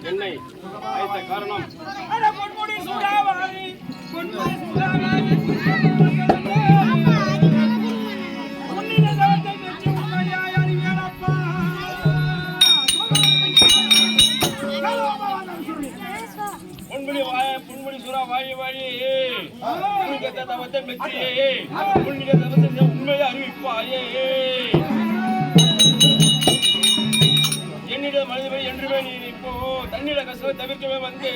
என்னை ஆயத்த காரணம் புன்முடி சுறா வாயி வாயி உண்மையை அறிவிப்பாயே என்னிடம் மனிதவை என்றுமே நீ இப்போ தண்ணீர கஷ்டத்தை தவிர்க்கவே வந்து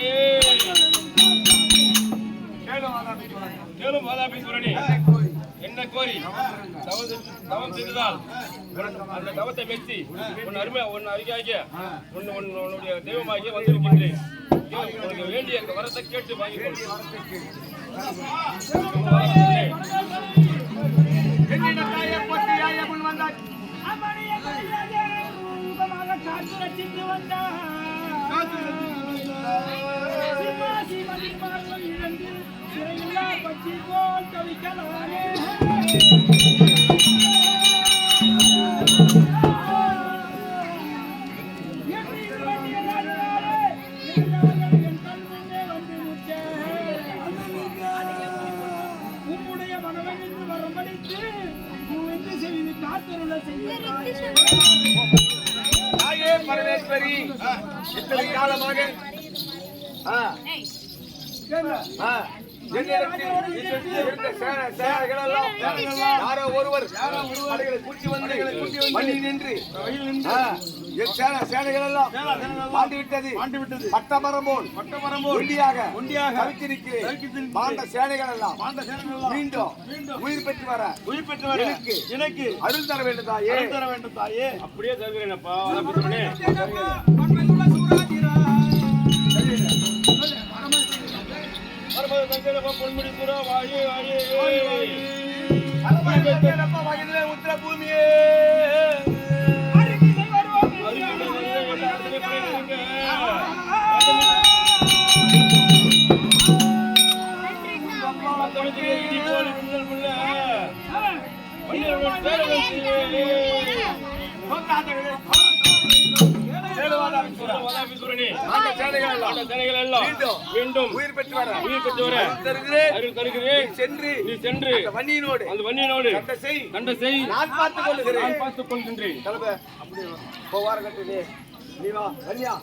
கேளும் வாதாபீஸ்வரனே என்ன கோரி தவம் செய்ததால் அந்த தவத்தை மெச்சி உன் அருமை உன் அருகாகிய உன்னுடைய தெய்வமாகிய வந்திருக்கின்றேன். உனக்கு வேண்டிய வரத்தை கேட்டு வாங்கிக்கொள். பரமேஸ்வரி இத்தனை காலமாக யாரோ ஒருவர் கூட்டி வந்து சேனைகள் எல்லாம் பாண்டுவிட்டது பட்டமரம் போல் ஒண்டியாக தவித்திருக்கிறேன். மாண்ட சேனைகள் எல்லாம் மீண்டும் உயிர் பெற்று வர எனக்கு அருள் தர வேண்டும் தாயே. அப்படியே தருகிறேன்ப்பா. பொன்முடி சுறா வாயே உத்தர பூமியே மீண்டும் உயிர் பெற்று வர சென்று அந்த வன்னியினோடு கண்ட செய் நான் பார்த்துக் கொள்கின்றேன். நீ வா வன்னியா